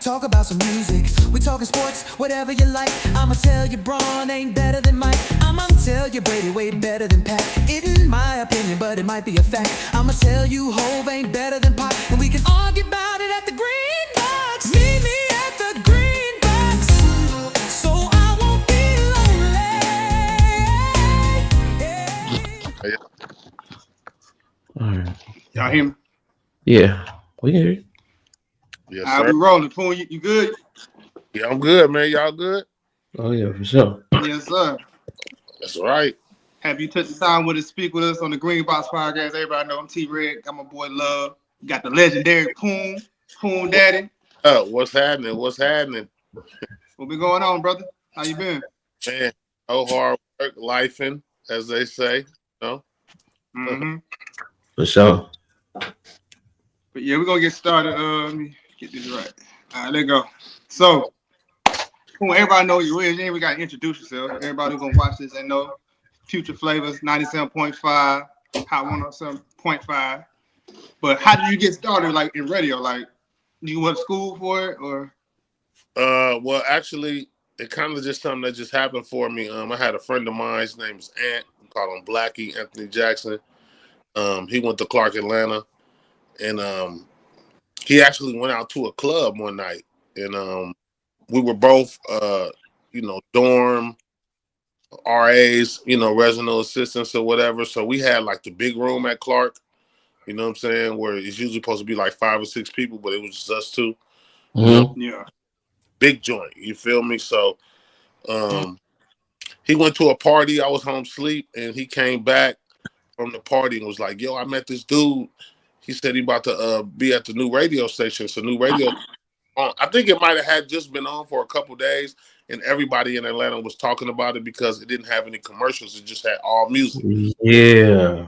talk about some music. We talking sports, whatever you like. I'ma tell you Braun ain't better than Mike. I'ma tell you Brady way better than Pat. In my opinion, but it might be a fact. I'ma tell you Hov ain't better than Pop. And we can argue about it at the Green Box. Meet me at the Green Box, so I won't be lonely. All right. Y'all hear me? Yeah, we can hear you. Yes, I'll sir. be rolling. Poon, you good? Yeah, I'm good, man. Y'all good? Oh yeah, for sure. Yes, sir. That's right. Have you took the time with us, speak with us on the Green Box podcast? Everybody know I'm T-Red. Got my boy Love. Got the legendary Poon Daddy. What's happening? What's happening? What been going on, brother? How you been? Man, no hard work, lifing, as they say. No. Mm-hmm. For sure. But yeah, we're gonna get started. Let me get this right. All right, let's go. So, Poon, everybody know you is. We gotta introduce yourself. Everybody who's gonna watch this and know Future Flavas 97.5, Hot 107.5. But how did you get started, like in radio? Like, you went to school for it, or? Well, actually, it kind of just something that just happened for me. I had a friend of mine. His name is Ant. We call him Blackie, Anthony Jackson. He went to Clark, Atlanta, and he actually went out to a club one night, and we were both, dorm RAs, resident assistants or whatever. So we had like the big room at Clark, you know what I'm saying, where it's usually supposed to be like 5 or 6 people, but it was just us two. Mm-hmm. Yeah. Big joint, you feel me? So he went to a party. I was home asleep, and he came back from the party and was like, yo, I met this dude. He said he about to be at the new radio station. So new radio I think it might have had just been on for a couple days, and everybody in Atlanta was talking about it because it didn't have any commercials. It just had all music. Yeah.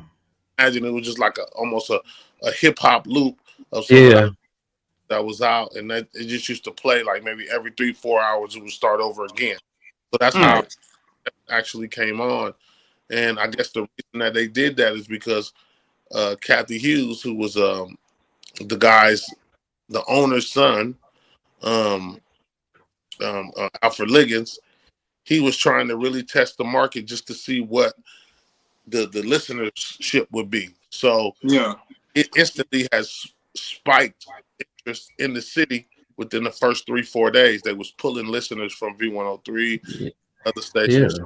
Imagine it was just like almost a hip hop loop of something that was out, and that it just used to play like maybe every 3-4 hours. It would start over again. So that's how it actually came on. And I guess the reason that they did that is because Kathy Hughes, who was the owner's son, Alfred Liggins, he was trying to really test the market just to see what the listenership would be. So it instantly has spiked interest in the city within the first 3-4 days. They was pulling listeners from V103, other stations.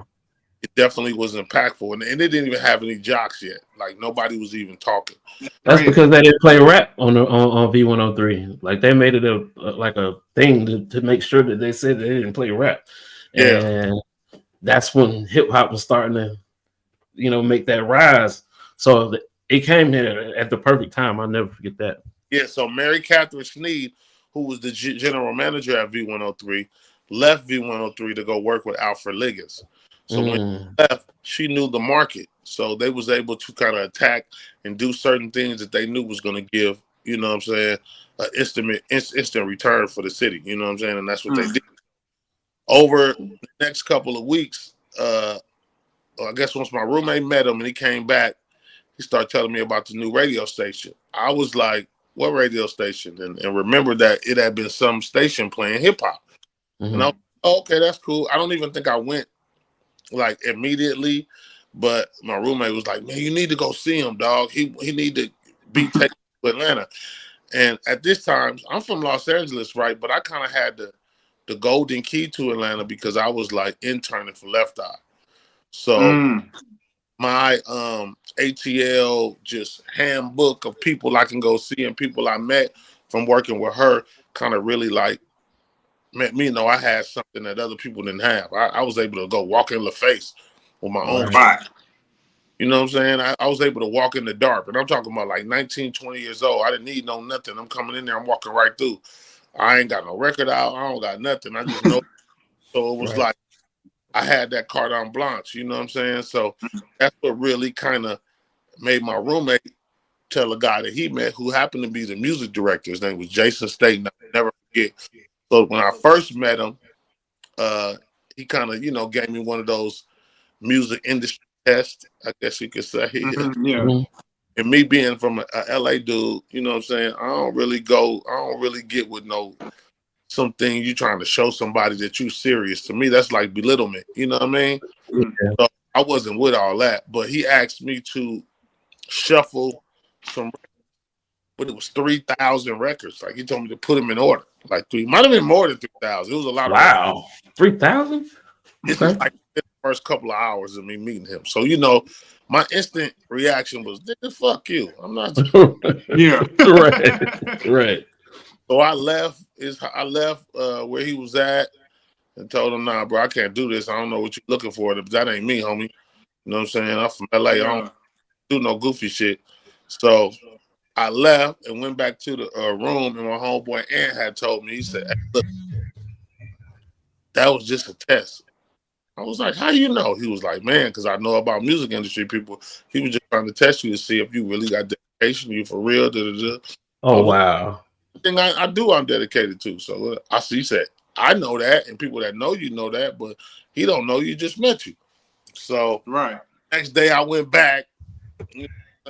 It definitely was impactful, and it didn't even have any jocks yet. Like nobody was even talking. That's because they didn't play rap on V103. Like they made it a thing to make sure that they said they didn't play rap. And that's when hip hop was starting to, make that rise. So it came here at the perfect time. I'll never forget that. Yeah. So Mary Catherine Sneed, who was the general manager at V103, left V103 to go work with Alfred Liggins. So when she left, she knew the market. So they was able to kind of attack and do certain things that they knew was going to give, you know what I'm saying, an instant return for the city, you know what I'm saying? And that's what they did. Over the next couple of weeks, I guess once my roommate met him and he came back, he started telling me about the new radio station. I was like, what radio station? And remember that it had been some station playing hip hop. And I was like, okay, that's cool. I don't even think I went like immediately, but my roommate was like, man, you need to go see him, dog. He need to be taken to Atlanta. And at this time, I'm from Los Angeles, right? But I kind of had the golden key to Atlanta because I was like interning for Lefteye. So my ATL just handbook of people I can go see and people I met from working with her kind of really like let me know I had something that other people didn't have. I was able to go walk in the face with my own body. You know what I'm saying? I was able to walk in the dark. And I'm talking about like 19, 20 years old. I didn't need no nothing. I'm coming in there. I'm walking right through. I ain't got no record out. I don't got nothing. I just know. So it was like I had that carte blanche. You know what I'm saying? So that's what really kind of made my roommate tell a guy that he met who happened to be the music director. His name was Jason Staten. I'll never forget. So when I first met him, he kind of, gave me one of those music industry tests, I guess you could say. And me being from a LA dude, you know what I'm saying? I don't really get with no something you trying to show somebody that you serious. To me, that's like belittlement. You know what I mean? Yeah. So I wasn't with all that, but he asked me to shuffle some, but it was 3,000 records. Like he told me to put them in order. Like might have been more than 3,000. It was a lot of records. Wow, 3,000. This is like the first couple of hours of me meeting him. So my instant reaction was, "Nigga, fuck you. I'm not." Yeah. Right. So I left where he was at and told him, "Nah, bro, I can't do this. I don't know what you're looking for. But that ain't me, homie. You know what I'm saying? I'm from LA. I don't do no goofy shit." So I left and went back to the room, and my homeboy Ant had told me, he said, "Hey, look, that was just a test." I was like, "How you know?" He was like, "Man, because I know about music industry people. He was just trying to test you to see if you really got dedication, you for real." Oh, wow. Thing I do, I'm dedicated to. So he said, "I know that, and people that know you know that, but he don't know you, just met you." So next day I went back,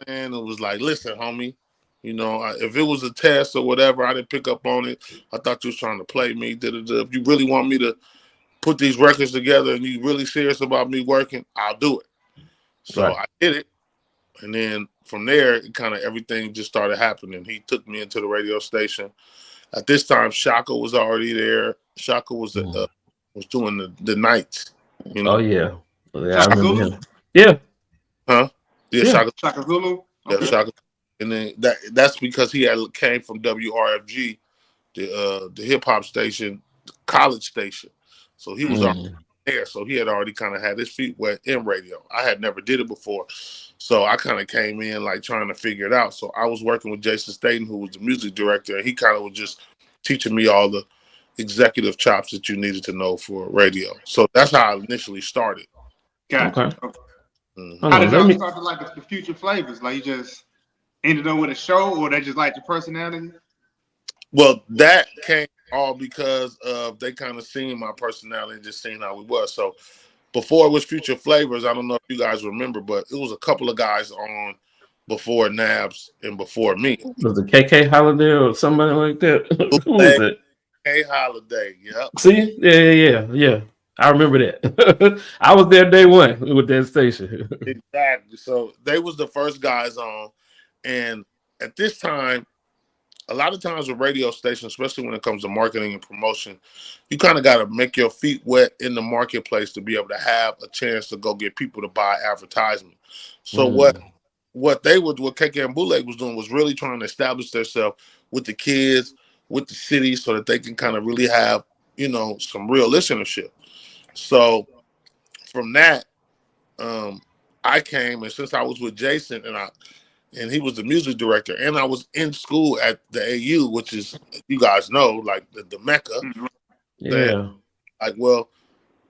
and it was like, "Listen, homie, if it was a test or whatever, I didn't pick up on it. I thought you was trying to play me. If you really want me to put these records together and you really serious about me working, I'll do it." So I did it. And then from there, it kind of everything just started happening. He took me into the radio station. At this time, Shaka was already there. Shaka was doing the nights. Oh, yeah. I Shaka remember Zulu? him. Yeah. Huh? Yeah, Shaka Zulu? Okay. Yeah, Shaka. And then that's because he came from WRFG, the hip hop station, college station. So he was already there. So he had already kind of had his feet wet in radio. I had never did it before. So I kind of came in like trying to figure it out. So I was working with Jason Staten, who was the music director, and he kind of was just teaching me all the executive chops that you needed to know for radio. So that's how I initially started. Gotcha. Okay. Mm-hmm. How did y'all start to like the future flavors? Like you just ended up with a show, or they just like your personality? Well, that came all because of they kind of seen my personality and just seen how we was. So before it was Future Flavors, I don't know if you guys remember, but it was a couple of guys on before Nabs and before me. Was it KK Holiday or somebody like that? Who was it? K Holiday, yep. See? Yeah. I remember that. I was there day one with that station. Exactly. So they was the first guys on. And at this time, a lot of times with radio stations, especially when it comes to marketing and promotion, you kind of got to make your feet wet in the marketplace to be able to have a chance to go get people to buy advertisement. So what KK and Bootleg was doing was really trying to establish themselves with the kids, with the city, so that they can kind of really have, some real listenership. So from that, I came, and since I was with Jason and he was the music director, and I was in school at the AU, which is, you guys know, like the Mecca. Yeah. Like, well,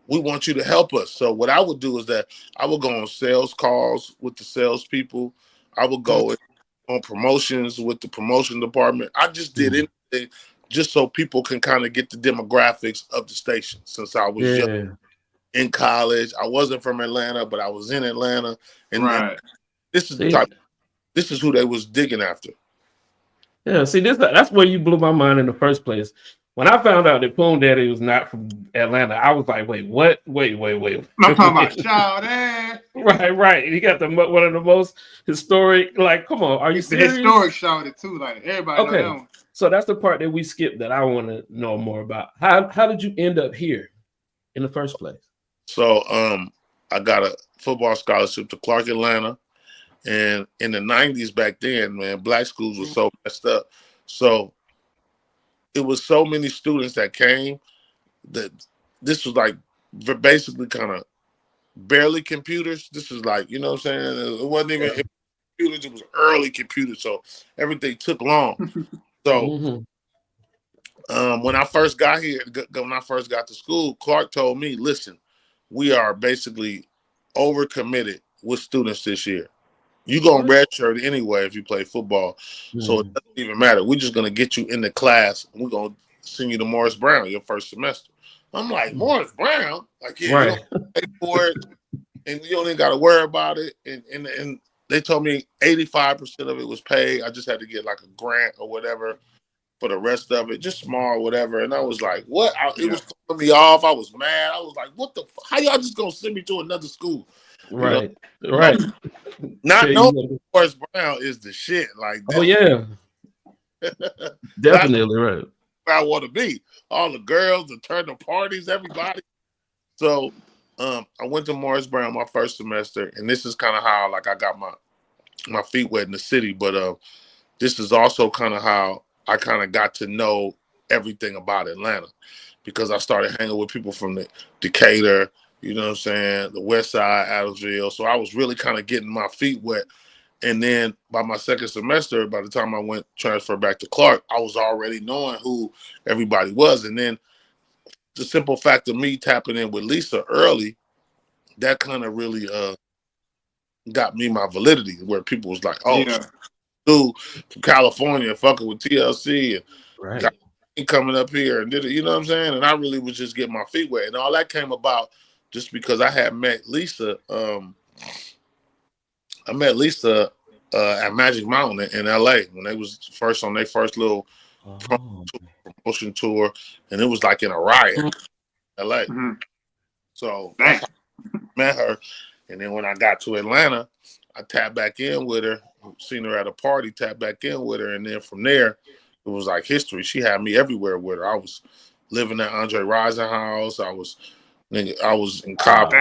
we want you to help us. So what I would do is that I would go on sales calls with the salespeople. I would go on promotions with the promotion department. I just did anything just so people can kind of get the demographics of the station. Since I was young, in college, I wasn't from Atlanta, but I was in Atlanta, and this is who they was digging after. Yeah, see, that's where you blew my mind in the first place. When I found out that Poon Daddy was not from Atlanta, I was like, wait, what? Wait. I'm talking about Shawtyyy. Right. He got one of the most historic, like, come on, are you serious? Historic Shawtyyy too, like everybody know them. So that's the part that we skipped that I want to know more about. How did you end up here in the first place? So I got a football scholarship to Clark Atlanta. And in the 90s back then, man, black schools were so messed up. So it was so many students that came that this was like basically kind of barely computers. This is like, you know what I'm saying? It wasn't even computers. It was early computers. So everything took long. So when I first got here, when I first got to school, Clark told me, listen, we are basically overcommitted with students this year. You're going to redshirt anyway if you play football. So it doesn't even matter. We're just going to get you in the class. And we're going to send you to Morris Brown your first semester. I'm like, Morris Brown? Like, yeah, you don't pay for it. And you don't even got to worry about it. And they told me 85% of it was paid. I just had to get like a grant or whatever for the rest of it, just small, whatever. And I was like, what? It was throwing me off. I was mad. I was like, what the? How y'all just gonna send me to another school? Right, right. Not knowing Morris Brown is the shit. Like, oh yeah, definitely right. Where I want to be. All the girls, the turn parties, everybody. So, I went to Morris Brown my first semester, and this is kind of how like I got my feet wet in the city. But this is also kind of how I kind of got to know everything about Atlanta, because I started hanging with people from the Decatur, you know what I'm saying, the West Side, Adamsville. So I was really kind of getting my feet wet. And then by my second semester, by the time I went transfer back to Clark, I was already knowing who everybody was. And then the simple fact of me tapping in with Lisa early, that kind of really got me my validity, where people was like, oh, dude from California fucking with TLC and got me coming up here and did it, you know what I'm saying? And I really was just getting my feet wet. And all that came about just because I had met Lisa. I met Lisa at Magic Mountain in LA when they was first on their first little promotion tour, and it was like in a riot in LA. So that's how I met her. And then when I got to Atlanta, I tapped back in with her, seen her at a party, tapped back in with her, and then from there, it was like history. She had me everywhere with her. I was living at Andre Rison house. I was in Cobb.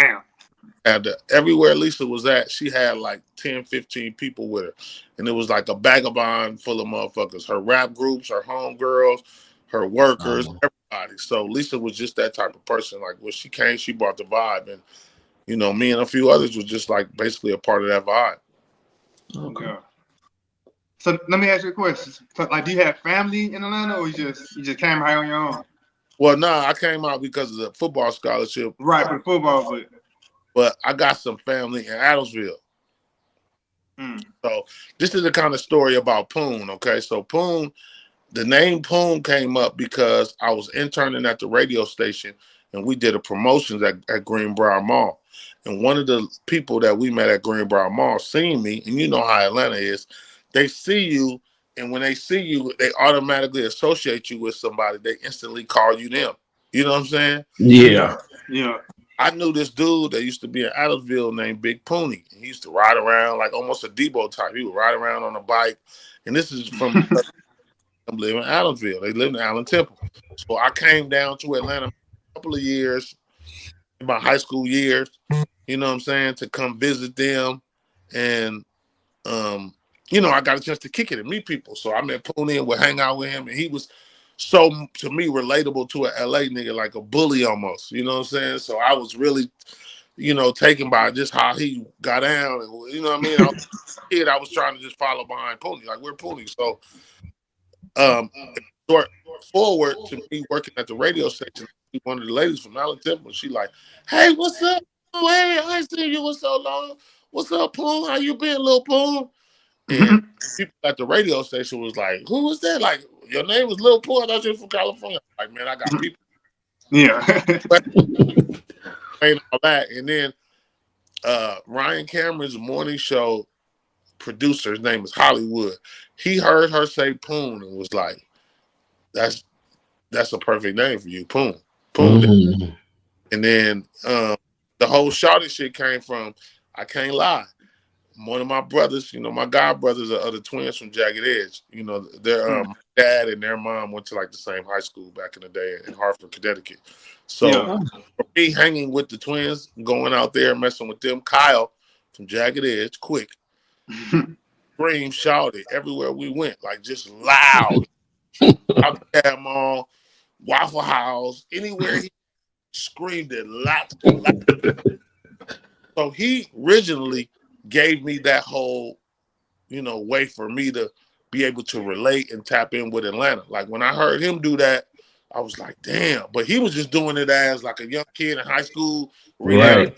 And everywhere Lisa was at, she had like 10, 15 people with her. And it was like a vagabond full of motherfuckers. Her rap groups, her homegirls, her workers, everybody. So Lisa was just that type of person. Like when she came, she brought the vibe. And, you know, me and a few others was just like basically a part of that vibe. Okay. So let me ask you a question. So, like, do you have family in Atlanta, or you just came here on your own? Well, no, I came out because of the football scholarship. Right, for football, but I got some family in Adamsville. So this is the kind of story about Poon, okay? So Poon, the name Poon came up because I was interning at the radio station, and we did a promotions at Greenbrier Mall. And one of the people that we met at Greenbrier Mall seen me, and you know how Atlanta is, they see you, and when they see you, they automatically associate you with somebody. They instantly call you them. You know what I'm saying? Yeah. I knew this dude that used to be in Adamsville named Big Poonie. He used to ride around like almost a Debo type. He would ride around on a bike. And this is from I'm living in Adamsville. They lived in Allen Temple. So I came down to Atlanta a couple of years, in my high school years, you know what I'm saying, to come visit them. And, you know, I got a chance to kick it and meet people. So I met Poonie and would hang out with him. And he was so, to me, relatable to an LA nigga, like a bully almost, you know what I'm saying? So I was really, you know, taken by just how he got down. And, you know what I mean? I was trying to just follow behind Poonie, like we're Poonie. So, short forward to me working at the radio station, one of the ladies from Allen Temple, she like, hey, what's up? Oh, hey, I ain't seen you in so long. What's up, Poon? How you been, Lil Poon? And people at the radio station was like, who was that? Like, your name was Lil Poon? I thought you were from California. Like, man, I got people. And all that. And then Ryan Cameron's morning show producer, his name is Hollywood. He heard her say Poon and was like, that's a perfect name for you, Poon. Poon. And then the whole Shawtyyy shit came from, I can't lie, one of my brothers, you know, my god brothers are the twins from Jagged Edge. You know, their dad and their mom went to like the same high school back in the day in Hartford, Connecticut. So for me hanging with the twins, going out there messing with them, Kyle from Jagged Edge, quick, scream, shouted everywhere we went, like just loud. Out there mall, Waffle House, anywhere he screamed it loud. So he originally gave me that whole, you know, way for me to be able to relate and tap in with Atlanta. Like when I heard him do that, I was like, damn. But he was just doing it as like a young kid in high school. Right.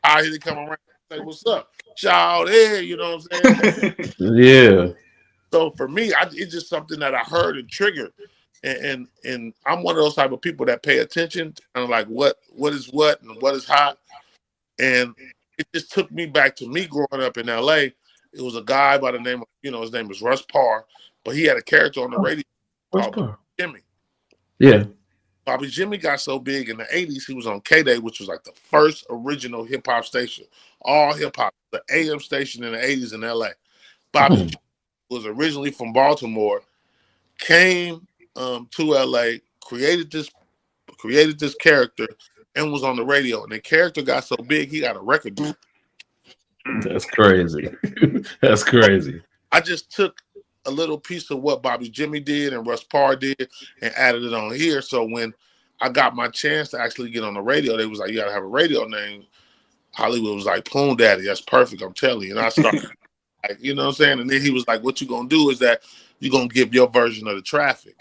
I hear come around and say, what's up? Shawtyyy, you know what I'm saying? Yeah. So for me, it's just something that I heard and triggered. And I'm one of those type of people that pay attention to kind of like what is what and what is hot. And it just took me back to me growing up in LA. It was a guy by the name of, you know, his name was Russ Parr, but he had a character on the radio, called part? Jimmy. Yeah. Bobby Jimmy got so big in the 80s, he was on K-Day, which was like the first original hip-hop station. All hip-hop, the AM station in the 80s in LA. Bobby Jimmy was originally from Baltimore, came to LA, created this character, and was on the radio. And the character got so big, he got a record deal. That's crazy. That's crazy. I just took a little piece of what Bobby Jimmy did and Russ Parr did and added it on here. So when I got my chance to actually get on the radio, they was like, you got to have a radio name. Hollywood was like, Poon Daddy. That's perfect. I'm telling you. And I started, like, you know what I'm saying? And then he was like, what you going to do is that you're going to give your version of the traffic.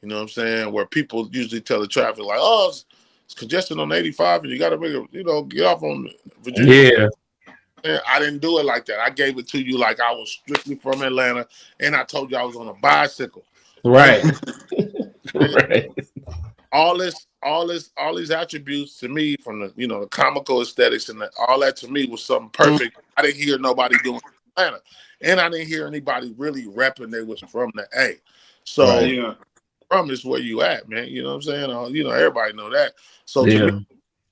You know what I'm saying? Where people usually tell the traffic like, oh, it's congested on 85 and you got to make it, get off on Virginia. Yeah. I didn't do it like that. I gave it to you like I was strictly from Atlanta, and I told you I was on a bicycle. Right. Right. All these attributes to me from the the comical aesthetics and all that to me was something perfect. I didn't hear nobody doing Atlanta, and I didn't hear anybody really repping they was from the A. So from is where you at, man. You know what I'm saying? Everybody know that. So to me,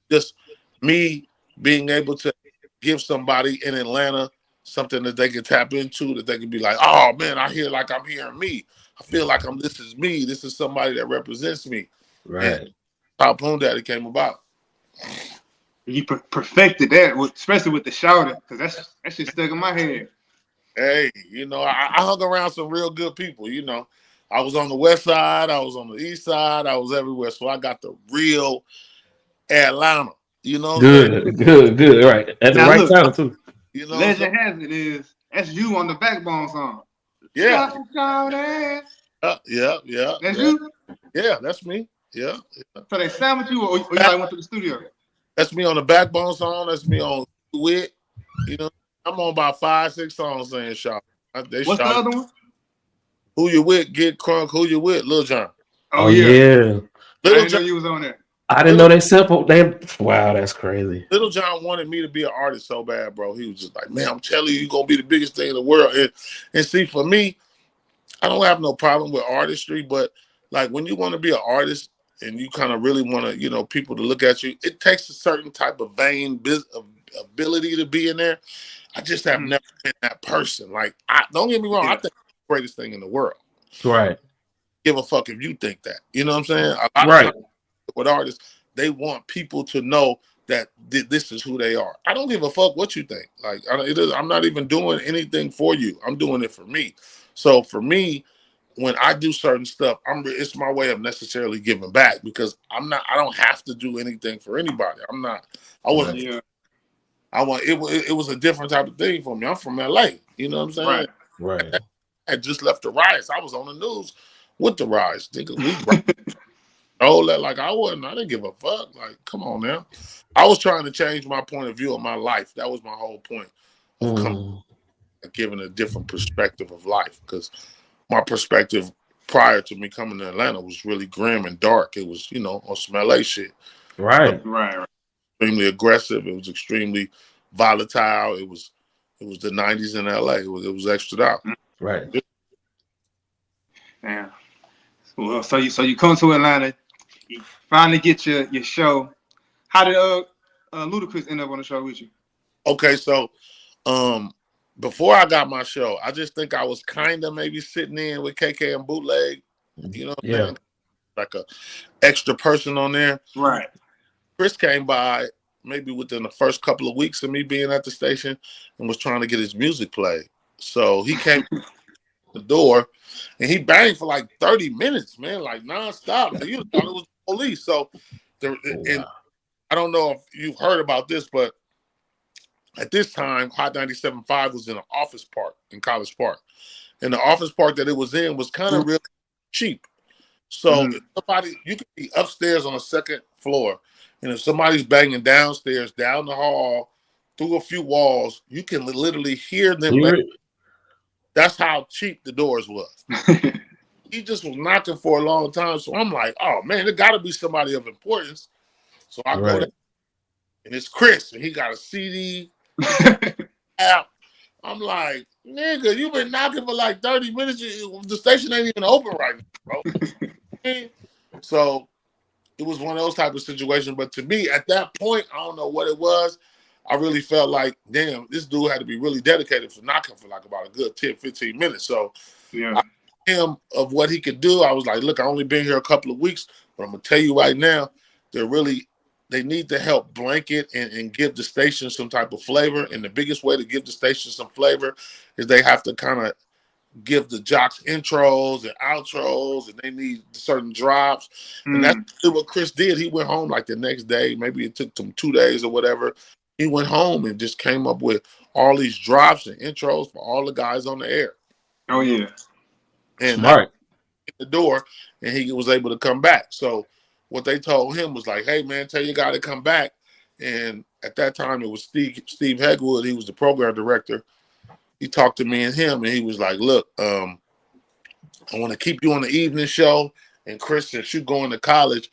just me being able to give somebody in Atlanta something that they can tap into, that they can be like, oh man, I hear like I'm hearing me. I feel like this is me. This is somebody that represents me. Right. And how Poon Daddy came about. You perfected that, especially with the shouting, because that shit stuck in my head. Hey, I hung around some real good people. I was on the west side, I was on the east side, I was everywhere. So I got the real Atlanta. Good. Right. At the right time too. Legend has it that's you on the Backbone song. Yeah. Yeah. That's you? Yeah, that's me. Yeah. So they sound with you or y'all went to the studio? That's me on the Backbone song. That's me on Wit. I'm on about 5-6 songs saying Shawtyyy. What's the other one? Who You With, Get Crunk, Who You With, Lil Jon. Oh yeah. I didn't know you was on there. I didn't know they sampled. Wow, that's crazy. Lil Jon wanted me to be an artist so bad, bro. He was just like, man, I'm telling you, you're going to be the biggest thing in the world. And see, for me, I don't have no problem with artistry, but like when you want to be an artist and you kind of really want to, people to look at you, it takes a certain type of ability to be in there. I just have never been that person. Like, don't get me wrong, I think it's the greatest thing in the world. Right. Give a fuck if you think that. You know what I'm saying? Right. With artists, they want people to know that this is who they are. I don't give a fuck what you think. Like, I'm not even doing anything for you. I'm doing it for me. So for me, when I do certain stuff, it's my way of necessarily giving back because I don't have to do anything for anybody. It was a different type of thing for me. I'm from LA. You know what I'm saying? Right. I just left the riots. I was on the news with the riots. I didn't give a fuck. Like, come on now. I was trying to change my point of view of my life. That was my whole point of giving a different perspective of life. Because my perspective prior to me coming to Atlanta was really grim and dark. It was, on some LA shit. Right. Extremely aggressive. It was extremely volatile. It was the 90s in LA. It was extra out. Right. Yeah. Well, so you come to Atlanta, you finally get your show. How did Ludacris end up on the show with you? Okay, so before I got my show, I just think I was kind of maybe sitting in with KK and Bootleg, man? Like a extra person on there. Right. Chris came by maybe within the first couple of weeks of me being at the station and was trying to get his music played. So he came to the door and he banged for like 30 minutes, man, like nonstop. You thought it was the police. So and I don't know if you've heard about this, but at this time, Hot 97.5 was in an office park in College Park. And the office park that it was in was kind of really cheap. So if you could be upstairs on the second floor, and if somebody's banging downstairs, down the hall, through a few walls, you can literally hear them. That's how cheap the doors was. He just was knocking for a long time. So I'm like, oh man, there got to be somebody of importance. So I go there, and it's Chris, and he got a CD, app, I'm like, nigga, you been knocking for like 30 minutes. The station ain't even open right now, bro. So it was one of those type of situations. But to me, at that point, I don't know what it was. I really felt like, damn, this dude had to be really dedicated for knocking for like about a good 10, 15 minutes. So Yeah. I him of what he could do. I was like, look, I only been here a couple of weeks, but I'm gonna tell you right now, they need to help blanket and give the station some type of flavor. And the biggest way to give the station some flavor is they have to kind of give the jocks intros and outros, and they need certain drops. And that's what Chris did. He went home like the next day. Maybe it took him 2 days or whatever. He went home and just came up with all these drops and intros for all the guys on the air. Oh yeah. And Smart. The door, and he was able to come back. So what they told him was like, hey man, tell your guy to come back. And at that time it was Steve Hegwood. He was the program director. He talked to me and him, and he was like, look, I want to keep you on the evening show. And Chris, since you going to college,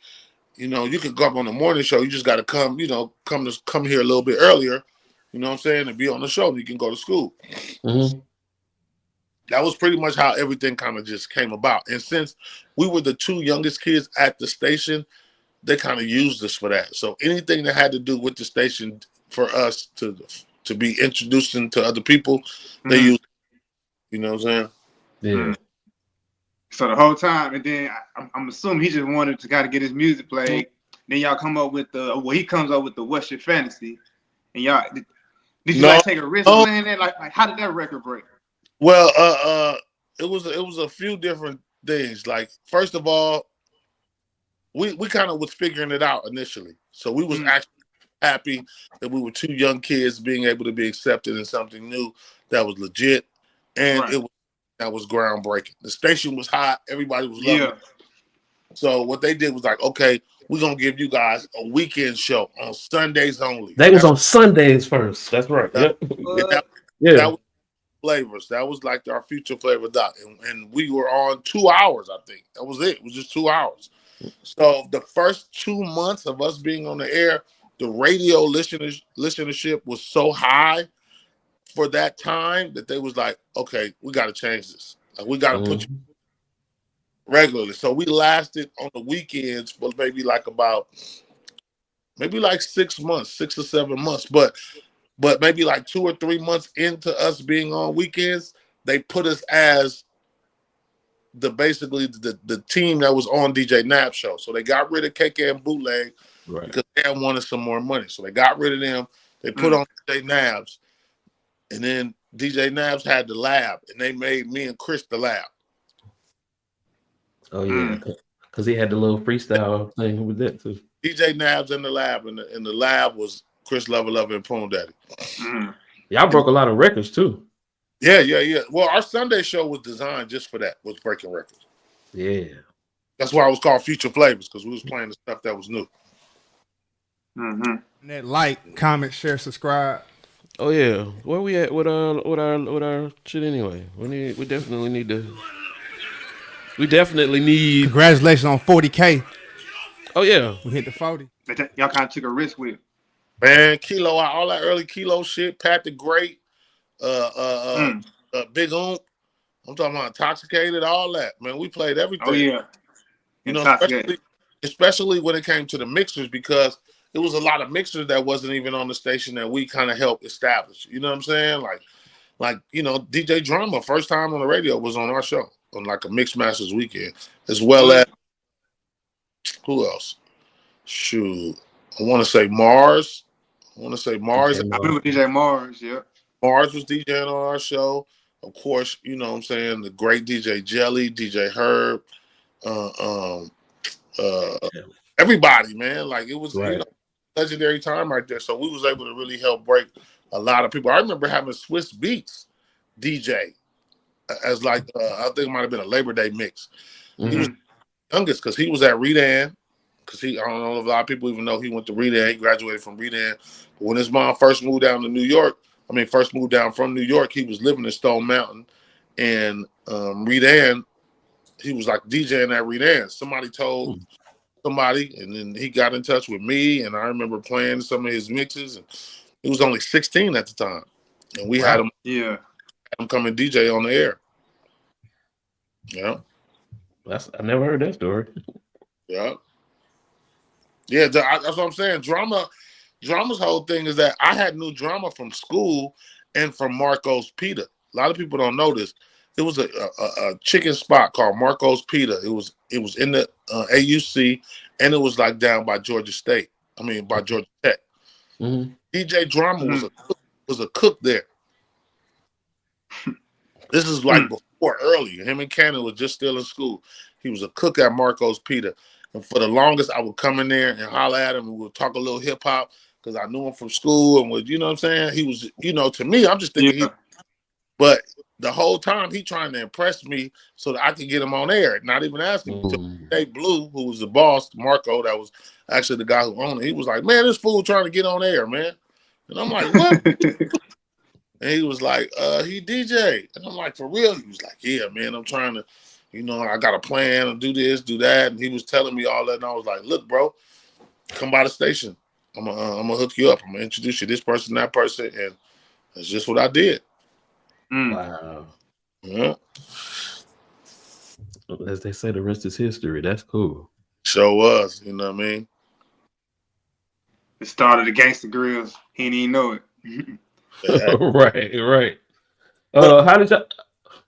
you know, you can go up on the morning show. You just got to come, you know, come here a little bit earlier, you know what I'm saying, and be on the show. And you can go to school. Mm-hmm. That was pretty much how everything kind of just came about. And since we were the two youngest kids at the station, they kind of used us for that. So anything that had to do with the station for us to be introducing to other people, they used, you know what I'm saying? Yeah. So the whole time, and then I'm assuming he just wanted to kind of get his music played. Then y'all come up with he comes up with the What's Your Fantasy, and y'all did you like take a risk playing that? Like how did that record break? Well, it was a few different things. Like first of all, we kind of was figuring it out initially, so we was actually happy that we were two young kids being able to be accepted in something new that was legit, and that was groundbreaking. The station was hot, everybody was loving it. So what they did was like, okay, we're gonna give you guys a weekend show on Sundays only. They was on Sundays first. That's right. That was Flavas. That was like our future flavor doc, and we were on 2 hours. I think that was it. It was just 2 hours. So the first 2 months of us being on the air, the radio listenership was so high for that time that they was like, okay, we got to change this. Like we got to put you regularly. So we lasted on the weekends for maybe like 6 months, 6 or 7 months, but maybe like 2 or 3 months into us being on weekends, they put us as the team that was on DJ Nabs show. So they got rid of KK and Bootleg because they wanted some more money. So they got rid of them. They put on DJ Nabs, and then DJ Nabs had the lab, and they made me and Chris the lab. Oh yeah, because he had the little freestyle thing with that too. DJ Nabs in the lab, and the lab was Chris Love and Poon Daddy. Y'all broke a lot of records too. Yeah. Well, our Sunday show was designed just for that, was breaking records. Yeah. That's why it was called Future Flavors, because we was playing the stuff that was new. That like, comment, share, subscribe. Oh yeah. Where we at with our shit anyway? We definitely need Congratulations on 40K. Oh yeah. We hit the 40. Y'all kind of took a risk with it. Man, Kilo, all that early Kilo shit, Phat the Great, Big Oomp. I'm talking about Intoxicated, all that. Man, we played everything. Oh yeah. You know, especially when it came to the mixers, because there was a lot of mixers that wasn't even on the station that we kind of helped establish. You know what I'm saying? Like you know, DJ Drama, first time on the radio was on our show on like a Mix Masters weekend, as well as who else? Shoot, I want to say Mars. I remember DJ Mars. Yeah, Mars was DJing on our show. Of course, you know what I'm saying, the great DJ Jelly, DJ Herb, everybody, man. Like it was you know, legendary time right there. So we was able to really help break a lot of people. I remember having Swizz Beatz DJ as like I think it might have been a Labor Day mix. He was the youngest because he was at Redan. Because I don't know if a lot of people even know he went to Redan. He graduated from Redan. But when his mom first moved down from New York, he was living in Stone Mountain. And Redan, he was like DJing at Redan. Somebody told somebody, and then he got in touch with me, and I remember playing some of his mixes. And he was only 16 at the time. and we had him come and DJ on the air. Yeah, I never heard that story. Yeah, that's what I'm saying. Drama's whole thing is that I had new drama from school and from Marco's Pita. A lot of people don't know this. It was a chicken spot called Marco's Pita. It was in the AUC, and it was like down by Georgia State. I mean, by Georgia Tech. Mm-hmm. DJ Drama was a cook there. This is like before early. Him and Cannon was just still in school. He was a cook at Marco's Pita. And for the longest, I would come in there and holler at him, and we would talk a little hip hop because I knew him from school and would, you know what I'm saying? He was, to me, I'm just thinking but the whole time he trying to impress me so that I could get him on air, not even asking me. Today Blue, who was the boss, Marco, that was actually the guy who owned it, he was like, man, this fool trying to get on air, man. And I'm like, what? And he was like, he DJ. And I'm like, for real? He was like, yeah, man, I'm trying to, I got a plan to do this, do that. And he was telling me all that. And I was like, look, bro, come by the station. I'm gonna hook you up. I'm going to introduce you to this person, that person. And that's just what I did. Wow. Yeah. As they say, the rest is history. That's cool. Sure was. You know what I mean? It started the Gangsta Grills. He didn't even know it. Right. How did y'all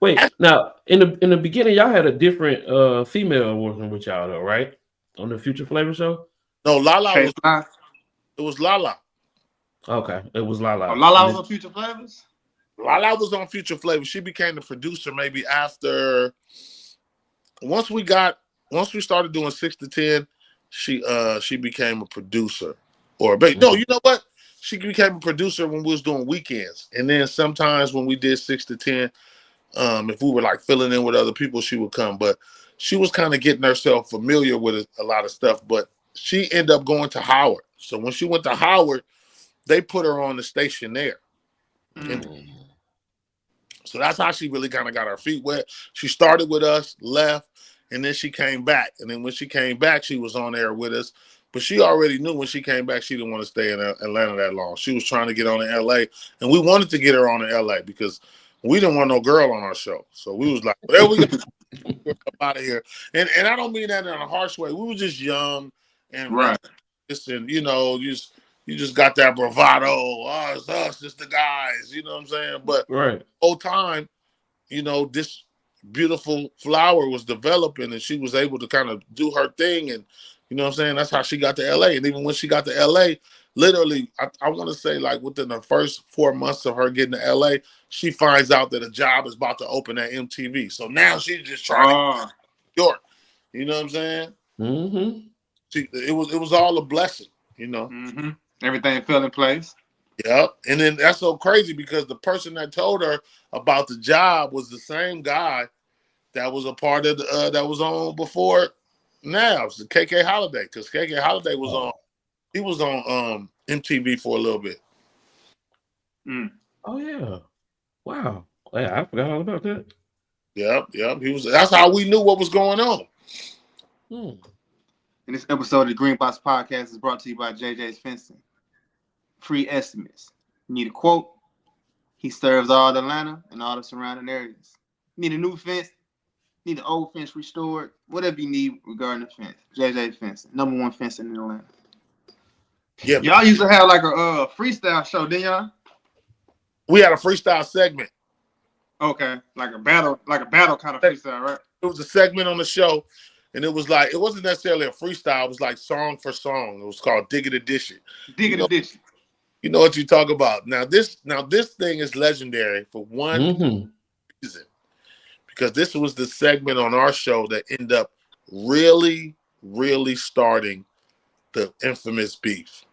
wait? Now, in the beginning, y'all had a different female working with y'all, though, right? On the Future Flavor show. No, LaLa was LaLa. Okay, it was LaLa. Oh, LaLa was on Future Flavors. LaLa was on Future Flavor. She became the producer maybe after. Once we started doing 6 to 10, she became a producer. No, you know what? She became a producer when we was doing weekends. And then sometimes when we did 6 to 10, if we were like filling in with other people, she would come. But she was kind of getting herself familiar with a lot of stuff. But she ended up going to Howard. So when she went to Howard, they put her on the station there. So that's how she really kind of got her feet wet. She started with us, left, and then she came back. And then when she came back, she was on air with us. But she already knew when she came back, she didn't want to stay in Atlanta that long. She was trying to get on in LA. And we wanted to get her on in LA because we didn't want no girl on our show. So we was like, whatever we got, get out of here. And I don't mean that in a harsh way. We were just young and and you just got that bravado. Oh, it's us, it's the guys. You know what I'm saying? But the whole time, this beautiful flower was developing and she was able to kind of do her thing. And, you know what I'm saying? That's how she got to LA. And even when she got to LA, literally, I want to say like within the first 4 months of her getting to LA, she finds out that a job is about to open at MTV. So now she's just trying to York. You know what I'm saying? Mm-hmm. It was all a blessing, Mm-hmm. Everything fell in place. Yeah. And then that's so crazy because the person that told her about the job was the same guy that was a part of that was on before Nabs, the KK Holiday, because KK Holiday was on. He was on MTV for a little bit. Oh yeah! Wow! Yeah, I forgot all about that. Yep. He was. That's how we knew what was going on. And this episode of the Green Box Podcast is brought to you by JJ's Fencing. Free estimates. You need a quote? He serves all of Atlanta and all the surrounding areas. Need a new fence? Need an old fence restored? Whatever you need regarding the fence. JJ Fencing. #1 fencing in Atlanta. Yeah. Y'all used to have like a freestyle show, didn't y'all? We had a freestyle segment. Okay. Like a battle kind of freestyle, right? It was a segment on the show, and it was like, it wasn't necessarily a freestyle, it was like song for song. It was called Dig It or Dish It. Dig It or Dish It. You know what you talk about. Now this thing is legendary for one reason. Because this was the segment on our show that ended up really, really starting the infamous beef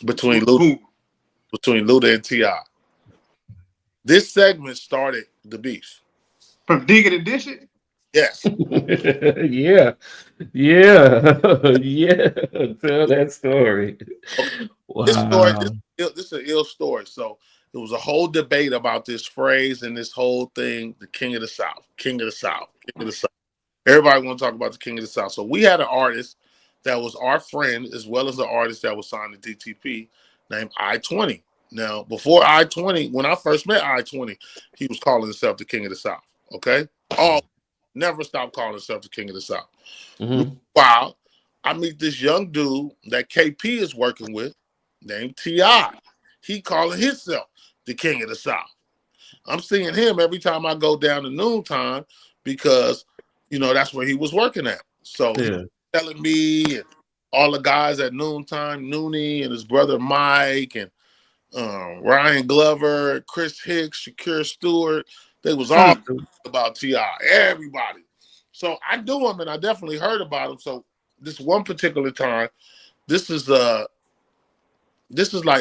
between Luda and T.I. This segment started the beef. From Dig It or Dish It? Yes. Yeah. Tell that story. Wow. This is an ill story. So there was a whole debate about this phrase and this whole thing, the King of the South. Everybody want to talk about the King of the South. So we had an artist that was our friend, as well as an artist that was signed to DTP named I-20. Now, before I-20, when I first met I-20, he was calling himself the King of the South. Okay? Never stopped calling himself the King of the South. Wow. I meet this young dude that KP is working with named T.I. He calling himself the King of the South. I'm seeing him every time I go down to Noontime because, you know, that's where he was working at. So he was telling me and all the guys at Noontime, Noonie and his brother Mike and Ryan Glover, Chris Hicks, Shakir Stewart, they was all about T.I. Everybody. So I knew him and I definitely heard about him. So this one particular time, this is like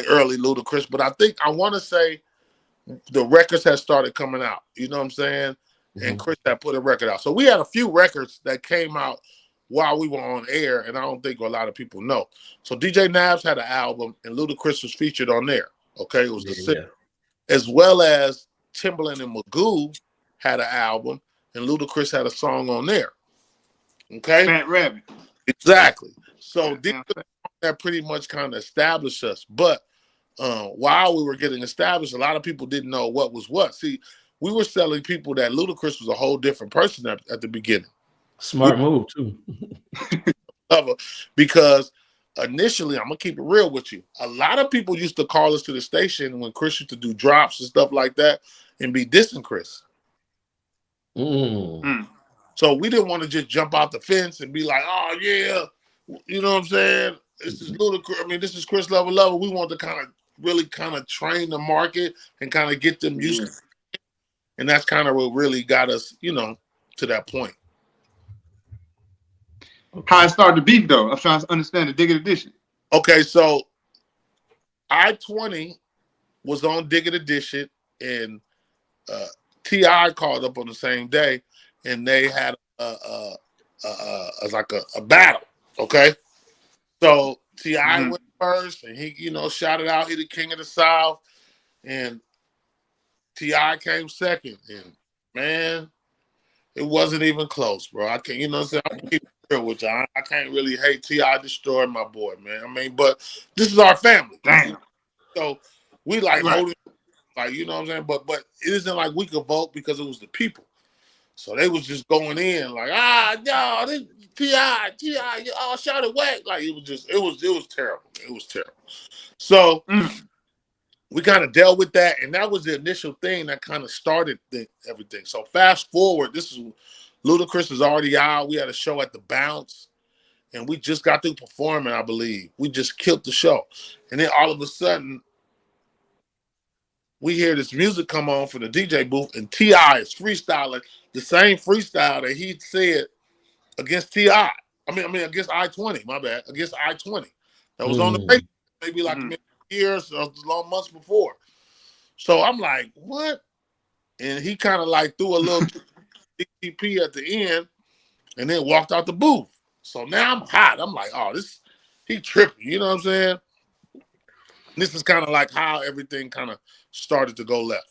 early Ludacris, but I want to say the records had started coming out. You know what I'm saying? And Chris had put a record out. So we had a few records that came out while we were on air, and I don't think a lot of people know. So DJ Nabs had an album, and Ludacris was featured on there. Okay, it was as well as Timbaland and Magoo had an album, and Ludacris had a song on there. Okay, Fat Rabbit. Exactly. So that pretty much kind of established us. But while we were getting established, a lot of people didn't know what was what. See, we were telling people that Ludacris was a whole different person at the beginning. Smart move too. Because initially, I'm gonna keep it real with you. A lot of people used to call us to the station when Chris used to do drops and stuff like that and be dissing Chris. So we didn't want to just jump out the fence and be like, oh yeah, you know what I'm saying? This is Ludacris. I mean, this is Chris Level. We want to really train the market and kind of get them used to it. And that's kind of what really got us, you know, to that point. How it started the beef though? I'm trying to understand the Digged Edition. Okay, so I-20 was on Digged Edition and T.I. called up on the same day and they had a battle. Okay. So T.I. went first and he, you know, shouted out he the King of the South and T.I. came second. And man, it wasn't even close, bro. I can't, you know what I'm saying? I'm keep it real with you. I can't really hate T.I. destroyed my boy, man. I mean, but this is our family. Damn. So we holding, you know what I'm saying? But it isn't like we could vote because it was the people. So they was just going in like, no, this T.I., oh, shout it whack. Like it was terrible. It was terrible. So we kind of dealt with that, and that was the initial thing that kind of started everything. So fast forward, this is Ludacris is already out. We had a show at the Bounce, and we just got through performing, I believe. We just killed the show. And then all of a sudden, we hear this music come on from the DJ booth, and T.I. is freestyling the same freestyle that he said against T.I. I mean, against I-20, my bad. Against I-20. That was on the radio, maybe like years or long months before. So I'm like, what? And he kind of like threw a little GBP at the end and then walked out the booth. So now I'm hot. I'm like, oh, he tripping. You know what I'm saying? This is kind of like how everything kind of started to go left.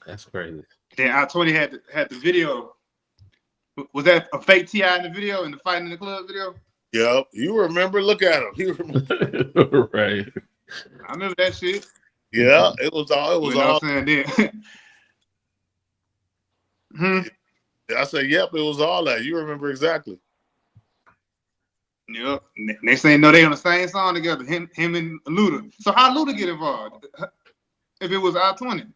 That's crazy. Then I-20 had the video. Was that a fake T.I. in the video, in the Fight in the Club video? Yep. You remember? Look at him. He remember. Right. I remember that shit. Yeah, it was all. You know what I'm saying? I said, yep, it was all that. You remember exactly. Yep. They say no, they on the same song together. Him and Luda. So how Luda get involved? If it was I-20.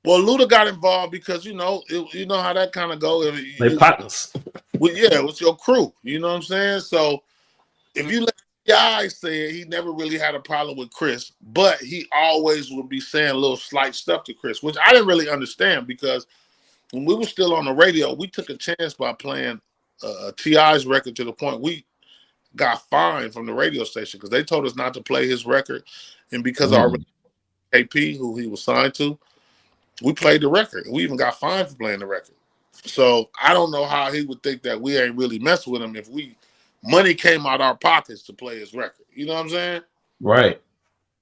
Well, Luda got involved because you know how that kind of go. They partners. Well, yeah, it was your crew. You know what I'm saying? So if you let T.I. say it, he never really had a problem with Chris, but he always would be saying little slight stuff to Chris, which I didn't really understand because when we were still on the radio, we took a chance by playing T.I.'s record to the point we got fined from the radio station because they told us not to play his record, and because our KP, who he was signed to, we played the record. We even got fined for playing the record. So I don't know how he would think that we ain't really messing with him if money came out our pockets to play his record. You know what I'm saying? Right.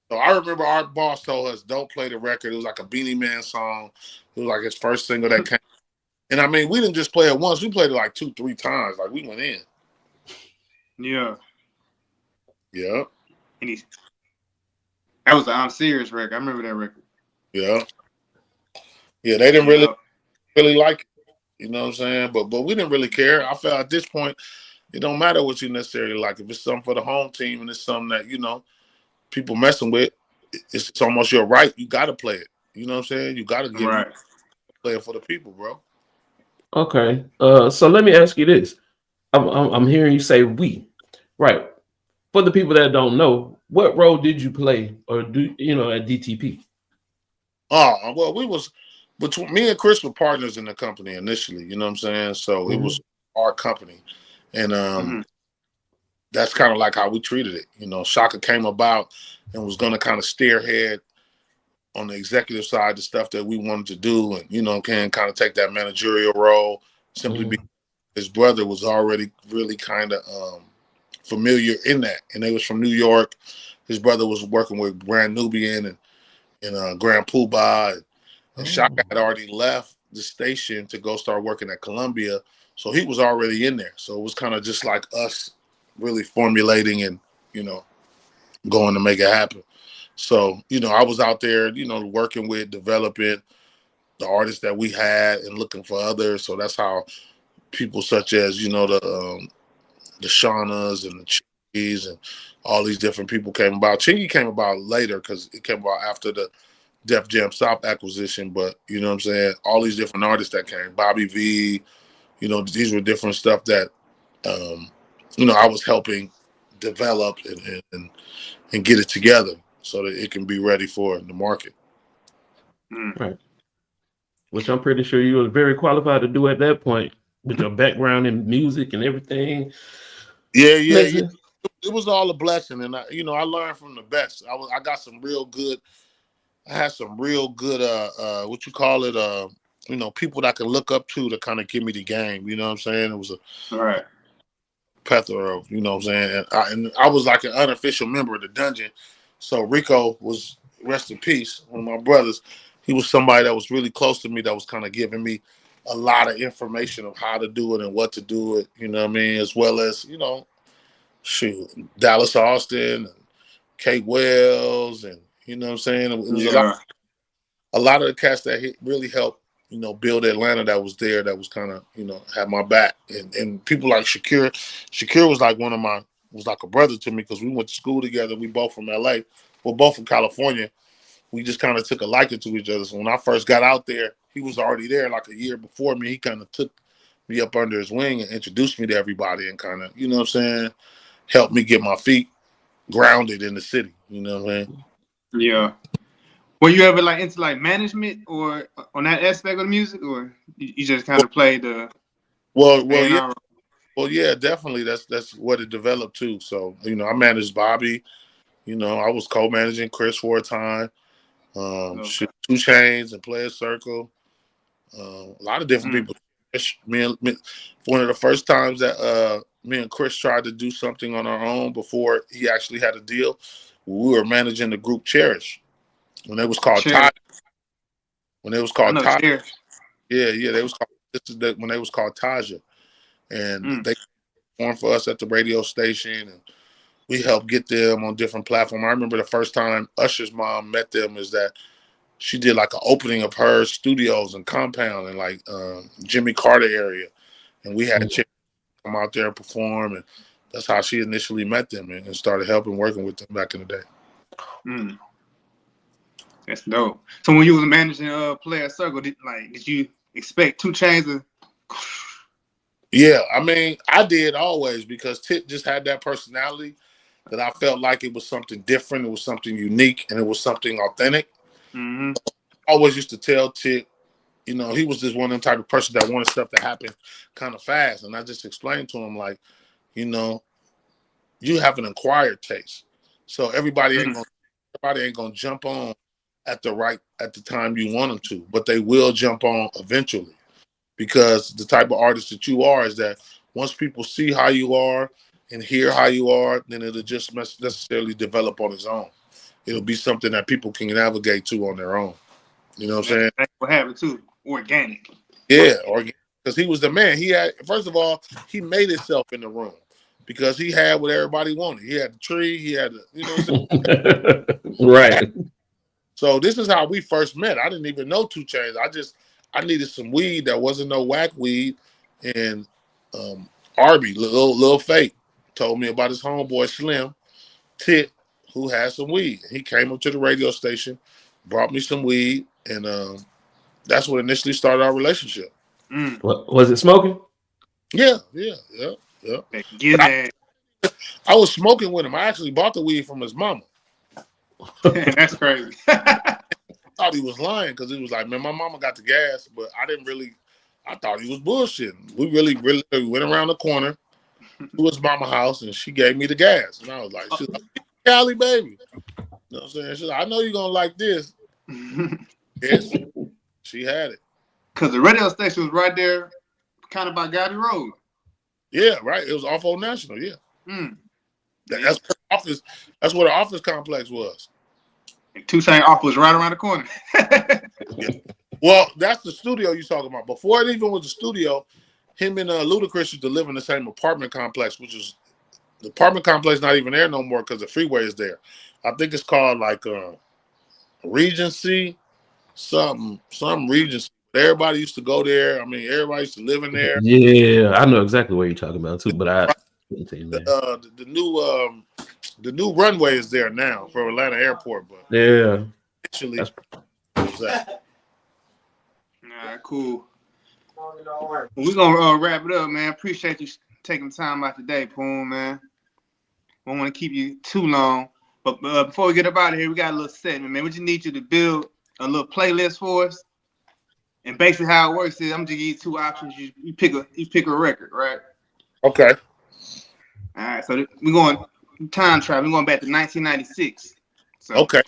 So I remember our boss told us, don't play the record. It was like a Beanie Man song. It was like his first single that came. And I mean, we didn't just play it once. We played it like 2-3 times. Like we went in. Yeah. Yeah. And that was the I'm Serious record. I remember that record. Yeah. Yeah, they didn't really like it. You know what I'm saying? But we didn't really care. I felt at this point, it don't matter what you necessarily like. If it's something for the home team and it's something that, you know, people messing with, it's almost your right. You got to play it. You know what I'm saying? You got to play it for the people, bro. Okay. So let me ask you this. I'm hearing you say we. Right. For the people that don't know, what role did you play or do you know at DTP? Oh, well, we was between me and Chris were partners in the company initially, you know what I'm saying? So it was our company. And that's kind of like how we treated it. You know, Shaka came about and was gonna kind of steerhead on the executive side the stuff that we wanted to do and, you know, can kind of take that managerial role simply because his brother was already really kind of familiar in that. And they was from New York. His brother was working with Grand Nubian and Grand Poobah. And Shaka had already left the station to go start working at Columbia. So he was already in there. So it was kind of just like us really formulating and, you know, going to make it happen. So, you know, I was out there, you know, working with, developing the artists that we had and looking for others. So that's how people such as, you know, the Shaunas and the Chingies and all these different people came about. Chingy came about later because it came about after the Def Jam South acquisition. But, you know what I'm saying? All these different artists that came, Bobby V, you know, these were different stuff that, you know, I was helping develop and get it together so that it can be ready for the market. Right. Which I'm pretty sure you were very qualified to do at that point with your background in music and everything. Yeah. It was all a blessing, and I learned from the best. I got some real good. I had some real good what you call it, you know, people that I can look up to kind of give me the game. You know what I'm saying? It was a plethora of, you know what I'm saying, and I was like an unofficial member of the dungeon. So Rico was, rest in peace, one of my brothers. He was somebody that was really close to me that was kind of giving me a lot of information of how to do it and what to do it. You know what I mean? As well as, you know, Dallas Austin and Kate Wells, and you know what I'm saying? It was a lot of the cast that really helped, you know, build Atlanta that was there, that was kind of, you know, had my back. And people like Shakir. Shakir was like was like a brother to me because we went to school together. We both from LA. We're both from California. We just kind of took a liking to each other. So when I first got out there, he was already there like a year before me. He kind of took me up under his wing and introduced me to everybody and kind of, you know what I'm saying, helped me get my feet grounded in the city. You know what I mean? Yeah. Were you ever like into like management or on that aspect of the music, or you just kind of played the? Well, yeah, definitely. That's what it developed too. So, you know, I managed Bobby. You know, I was co-managing Chris for a time. 2 Chainz and Player Circle. A lot of different people. One of the first times that me and Chris tried to do something on our own before he actually had a deal, we were managing the group Cherish. When it was called Taja. When it was called Taja. Yeah, they was called when they was called Taja. And they performed for us at the radio station, and we helped get them on different platforms. I remember the first time Usher's mom met them is that she did like an opening of her studios and compound in like Jimmy Carter area. And we had chicks come out there and perform, and that's how she initially met them and started helping working with them back in the day. That's dope. So when you was managing Player Circle, did you expect 2 Chainz? Yeah, I mean, I did always, because Tip just had that personality that I felt like it was something different, it was something unique, and it was something authentic. I always used to tell Tip, you know, he was just one of them type of person that wanted stuff to happen kind of fast. And I just explained to him, like, you know, you have an acquired taste. So everybody ain't gonna jump on at the time you want them to, but they will jump on eventually, because the type of artist that you are is that once people see how you are and hear how you are, then it'll just necessarily develop on its own. It'll be something that people can navigate to on their own. You know what I'm saying? That's what happened too. Organic. Yeah, organic. Because he was the man. He had, first of all, he made himself in the room, because he had what everybody wanted. He had the tree. He had the, you know what I'm saying? Right. So this is how we first met. I didn't even know 2 Chainz. I needed some weed that wasn't no whack weed, and Arby, Lil Fate, told me about his homeboy Slim Tit, who had some weed. He came up to the radio station, brought me some weed, and that's what initially started our relationship. What, was it smoking? Yeah. Get I was smoking with him. I actually bought the weed from his mama. That's crazy. I thought he was lying because he was like, man, my mama got the gas, but I thought he was bullshitting. We really went around the corner to his mama house, and she gave me the gas. And I was like, she's like, Cali, baby. You know what I'm saying? She's like, I know you're going to like this. Yes, she had it. Because the radio station was right there, kind of by Gotti Road. Yeah, right. It was off Old National, yeah. That's where the office complex was. And 2 Chainz office was right around the corner. Yeah. Well, that's the studio you're talking about. Before it even was a studio, him and Ludacris used to live in the same apartment complex, which is the apartment complex not even there no more because the freeway is there. I think it's called like Regency, some Regency. Everybody used to go there. I mean, everybody used to live in there. Yeah, I know exactly what you're talking about too, but I couldn't tell you that. The new runway is there now for Atlanta Airport, but yeah, actually, that. All right, cool. We're gonna wrap it up, man. Appreciate you taking time out today, Poon, man. Don't want to keep you too long, but before we get up out of here, we got a little segment, man. We just need you to build a little playlist for us, and basically how it works is I'm just give you 2 options. You pick a record, right? Okay. All right, so we're going time travel. We're going back to 1996. So, okay.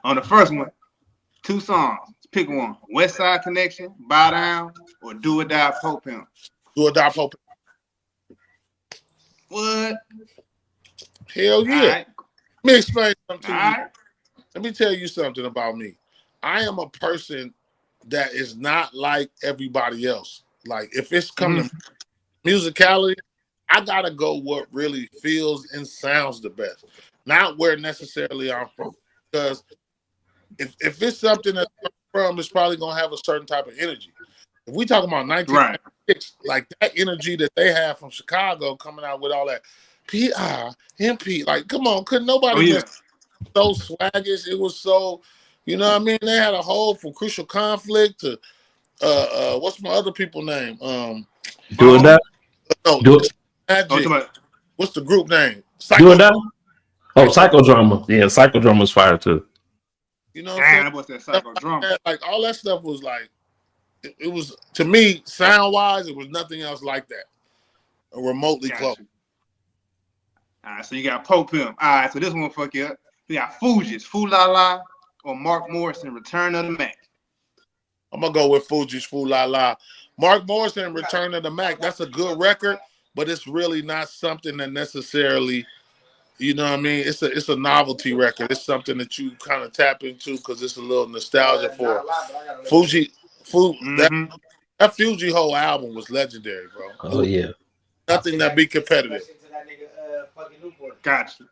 On the first one, 2 songs. Pick one: West Side Connection, Bow Down, or Do or Die Pope Pimp. Do or Die Pope Pimp. What? Hell yeah. Right. Let me explain something to you. Right. Let me tell you something about me. I am a person that is not like everybody else. Like if it's coming to musicality, I gotta go what really feels and sounds the best, not where necessarily I'm from. Because if it's something that's from, it's probably gonna have a certain type of energy. If we talk about 1996, like that energy that they have from Chicago coming out with all that P.I.M.P. Like, come on, couldn't nobody miss so swaggish. It was so, you know what I mean? They had a whole from Crucial Conflict to what's my other people name? Do or Die? No, Do it. Magic. What's the group name? Do or Die? Oh, Psychodrama. Yeah, Psychodrama's fire too. You know what I'm saying? What's that Psychodrama? Like all that stuff was like, it was, to me, sound wise, it was nothing else like that. Remotely close. All right, so you got Pope Pimp. All right, so this one fuck you up. We got Fugees, Foo La La, or Mark Morrison, Return of the Mac. I'm gonna go with Fugees, Foo La La. Mark Morrison, Return of the Mac. That's a good record, but it's really not something that necessarily, you know what I mean? It's a novelty record. It's something that you kind of tap into because it's a little nostalgia for that Fugees whole album was legendary, bro. Oh yeah. Nothing that be competitive. Gotcha.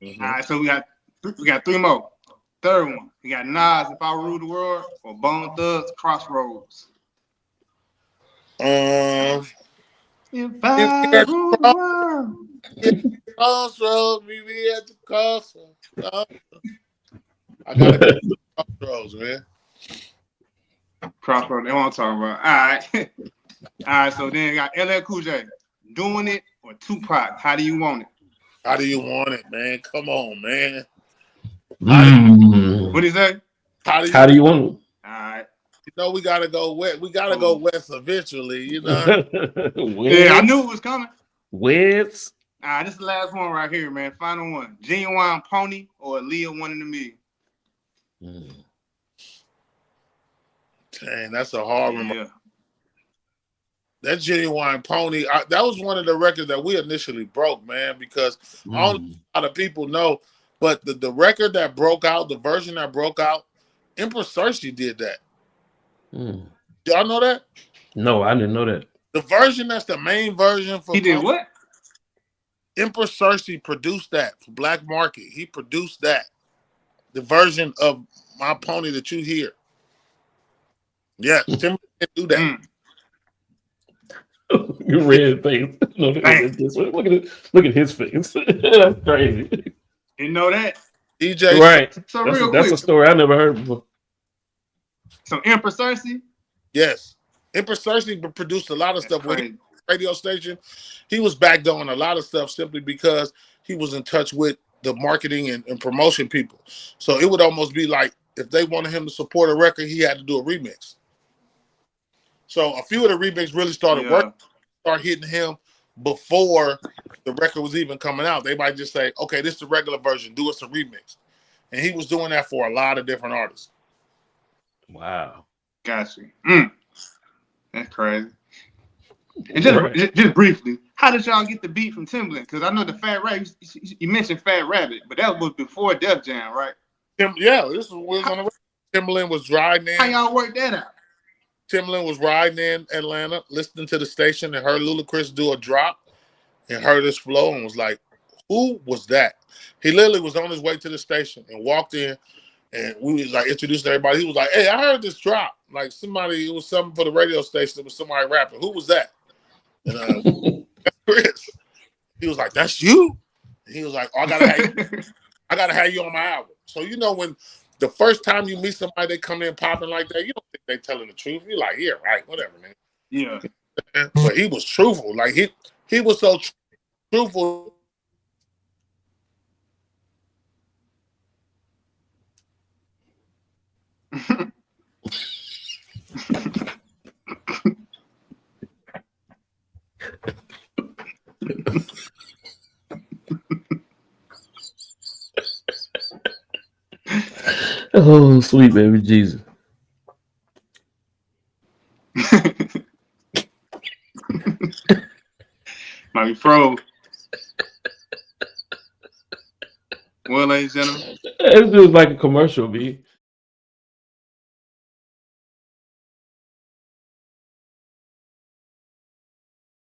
All right, so we got 3 more. Third one, we got Nas, If I Rule the World, or Bone Thugs, Crossroads. If I rule the world. Crossroads, we be at the crossroads. I gotta go to Crossroads, man. Crossroads, they want to talk about. All right. All right, so then we got LL Cool J, Doing It, or Tupac, How Do You Want It? How do you want it, man? Come on, man. What do you say? How do you want it? All right. You know we gotta go west. We gotta go west eventually, you know. Yeah, I knew it was coming. Wiz. All right, this is the last one right here, man. Final one. Genuine Pony or Aaliyah One in a Million? Dang, that's a hard one. Yeah. That Genuine Pony, that was one of the records that we initially broke, man, because I don't know how the people know, but the record that broke out, the version that broke out, Empress Cersei did that. Y'all know that? No, I didn't know that. The version that's the main version for he did what? Empress Cersei produced that for Black Market. He produced that. The version of My Pony that you hear. Yeah, Timbaland didn't do that. You read face. No, look at his face. That's crazy. Didn't know that. DJ, Right. So That's real that's quick. a story I never heard before. So Empress Cersei. yes. Empress Cersei produced a lot of stuff with Crazy. radio station. He was back doing a lot of stuff simply because he was in touch with the marketing and promotion people. So it would almost be like if they wanted him to support a record, he had to do a remix. So a few of the remixes really started working, start hitting him before the record was even coming out. They might just say, okay, this is the regular version, do us a remix. And he was doing that for a lot of different artists. Wow. Got you. That's crazy. And just briefly, how did y'all get the beat from Timbaland? Because I know the Fat Rabbit, you mentioned Fat Rabbit, but that was before Def Jam, right? Yeah, this was on the record. Timbaland was riding in. How y'all work that out? Timbaland was riding in Atlanta, listening to the station, and heard Ludacris do a drop, and heard his flow, and was like, "Who was that?" He literally was on his way to the station and walked in, and we was like introducing everybody. He was like, "Hey, I heard this drop. Like somebody, it was something for the radio station. It was somebody rapping. Who was that?" And that's Chris. He was like, "That's you." And he was like, "Oh, I gotta have you on my album." So you know when the first time you meet somebody, they come in popping like that, you don't think they telling the truth. You're like, yeah, right, whatever, man. Yeah. But he was truthful. Like he was so truthful. Oh, sweet baby Jesus. Might be froze. Well, ladies and gentlemen. It's just like a commercial, B.